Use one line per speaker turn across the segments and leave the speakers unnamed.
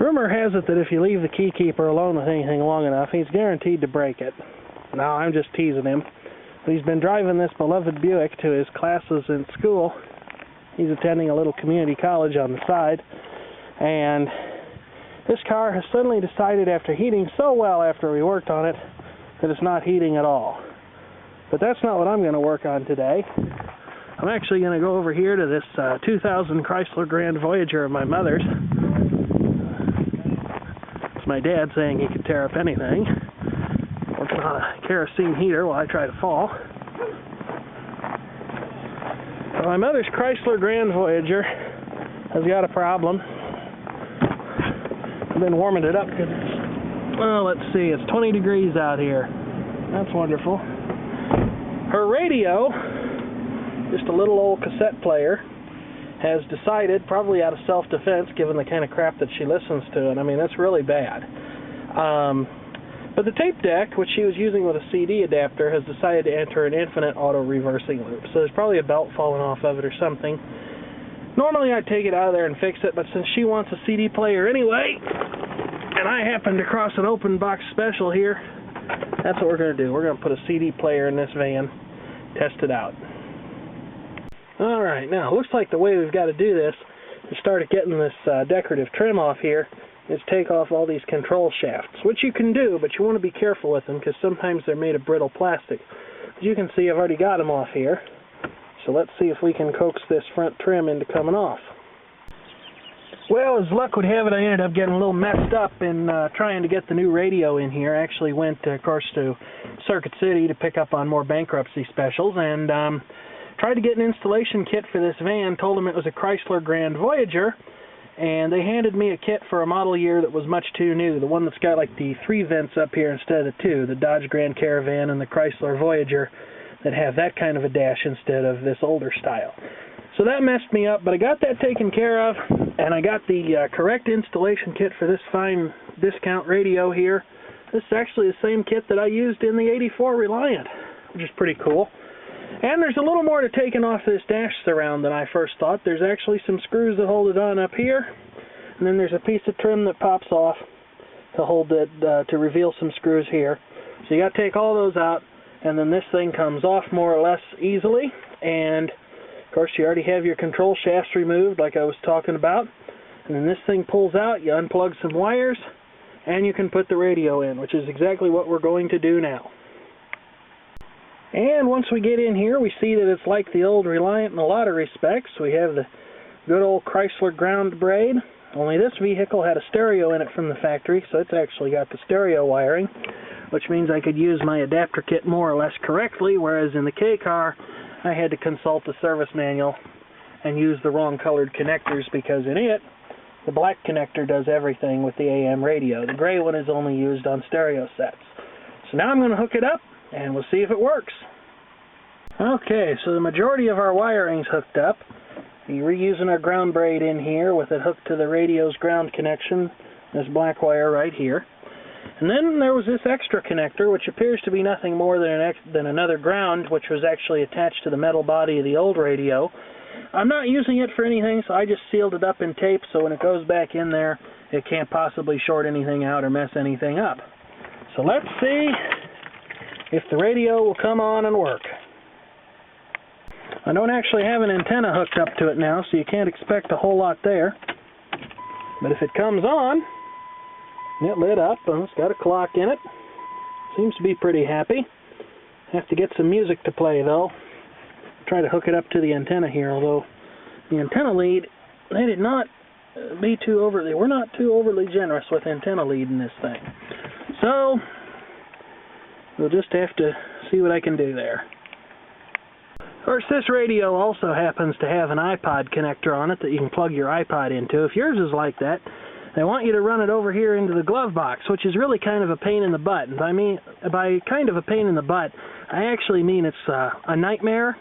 Rumor has it that if you leave the keykeeper alone with anything long enough, he's guaranteed to break it. Now, I'm just teasing him. But he's been driving this beloved Buick to his classes in school. He's attending a little community college on the side. And this car has suddenly decided, after heating so well after we worked on it, that it's not heating at all. But that's not what I'm going to work on today. I'm actually going to go over here to this 2000 Chrysler Grand Voyager of my mother's. It's my dad saying he could tear up anything. Well, it's not a kerosene heater while I try to fall. Well, my mother's Chrysler Grand Voyager has got a problem. I've been warming it up because it's, well, let's see, it's 20 degrees out here. That's wonderful. Her radio, just a little old cassette player, has decided, probably out of self-defense, given the kind of crap that she listens to, and I mean, that's really bad. But the tape deck, which she was using with a CD adapter, has decided to enter an infinite auto-reversing loop. So there's probably a belt falling off of it or something. Normally I'd take it out of there and fix it, but since she wants a CD player anyway, and I happen to cross an open box special here, that's what we're going to do. We're going to put a CD player in this van, test it out. Alright, now, it looks like the way we've got to do this to start getting this decorative trim off here is take off all these control shafts, which you can do, but you want to be careful with them because sometimes they're made of brittle plastic. As you can see, I've already got them off here. So let's see if we can coax this front trim into coming off. Well, as luck would have it, I ended up getting a little messed up in trying to get the new radio in here. I actually went, of course, to Circuit City to pick up on more bankruptcy specials, and tried to get an installation kit for this van, told them it was a Chrysler Grand Voyager, and they handed me a kit for a model year that was much too new, the one that's got like the 3 vents up here instead of the 2, the Dodge Grand Caravan and the Chrysler Voyager that have that kind of a dash instead of this older style. So that messed me up, but I got that taken care of, and I got the correct installation kit for this fine discount radio here. This is actually the same kit that I used in the '84 Reliant, which is pretty cool. And there's a little more to taking off this dash surround than I first thought. There's actually some screws that hold it on up here, and then there's a piece of trim that pops off to hold it, to reveal some screws here. So you got to take all those out, and then this thing comes off more or less easily, and of course you already have your control shafts removed like I was talking about, and then this thing pulls out, you unplug some wires, and you can put the radio in, which is exactly what we're going to do now. And once we get in here, we see that it's like the old Reliant in a lot of respects. We have the good old Chrysler ground braid, only this vehicle had a stereo in it from the factory, so it's actually got the stereo wiring, which means I could use my adapter kit more or less correctly, whereas in the K car, I had to consult the service manual and use the wrong colored connectors because in it, the black connector does everything with the AM radio. The gray one is only used on stereo sets. So now I'm going to hook it up, and we'll see if it works. Okay, so the majority of our wiring's hooked up. We're reusing our ground braid in here with it hooked to the radio's ground connection, this black wire right here. And then there was this extra connector, which appears to be nothing more than another ground, which was actually attached to the metal body of the old radio. I'm not using it for anything, so I just sealed it up in tape, so when it goes back in there, it can't possibly short anything out or mess anything up. So let's see if the radio will come on and work. I don't actually have an antenna hooked up to it now, so you can't expect a whole lot there. But if it comes on, it lit up, and it's got a clock in it. Seems to be pretty happy. Have to get some music to play, though. Try to hook it up to the antenna here, although the antenna lead, they did not be too overly, we're not too overly generous with antenna lead in this thing. So, we'll just have to see what I can do there. Of course, this radio also happens to have an iPod connector on it that you can plug your iPod into. If yours is like that, they want you to run it over here into the glove box, which is really kind of a pain in the butt. And by kind of a pain in the butt, I actually mean it's a nightmare.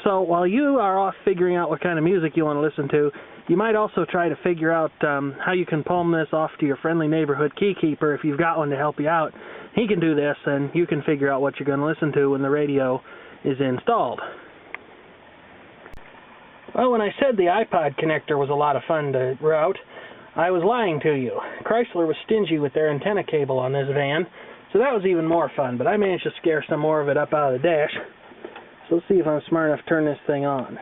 So while you are off figuring out what kind of music you want to listen to, you might also try to figure out how you can palm this off to your friendly neighborhood keykeeper if you've got one to help you out. He can do this, and you can figure out what you're going to listen to when the radio is installed. Well, when I said the iPod connector was a lot of fun to route, I was lying to you. Chrysler was stingy with their antenna cable on this van, so that was even more fun, but I managed to scare some more of it up out of the dash. So let's see if I'm smart enough to turn this thing on.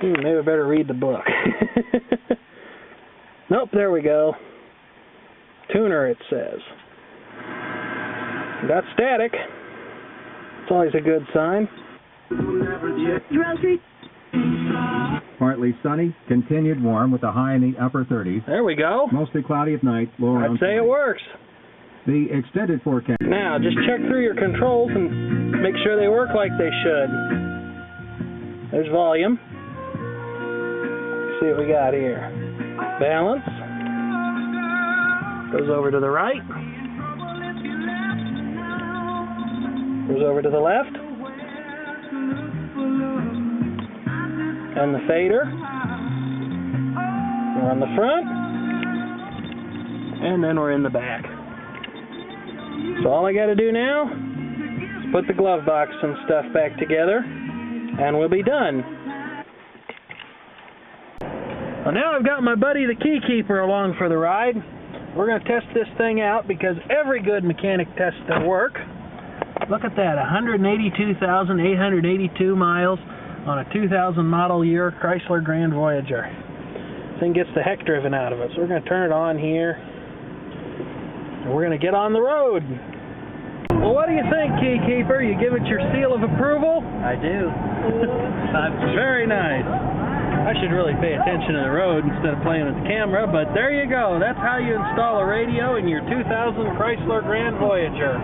Maybe I better read the book. Nope, there we go. Tuner, it says. Got static. It's always a good sign.
Partly sunny, continued warm with a high in the upper 30s.
There we go.
Mostly cloudy at night, low around
I'd say
20.
it works.
The extended forecast.
Now, just check through your controls and make sure they work like they should. There's volume. Let's see what we got here. Balance. Goes over to the right. Goes over to the left. And the fader. We're on the front. And then we're in the back. So all I got to do now is put the glove box and stuff back together, and we'll be done. Well, now I've got my buddy the key keeper along for the ride. We're going to test this thing out because every good mechanic tests their work. Look at that, 182,882 miles on a 2000 model year Chrysler Grand Voyager. This thing gets the heck driven out of it. So we're going to turn it on here, and we're going to get on the road. Well, what do you think, key keeper? You give it your seal of approval?
I do.
Very nice. I should really pay attention to the road instead of playing with the camera, but there you go. That's how you install a radio in your 2000 Chrysler Grand Voyager.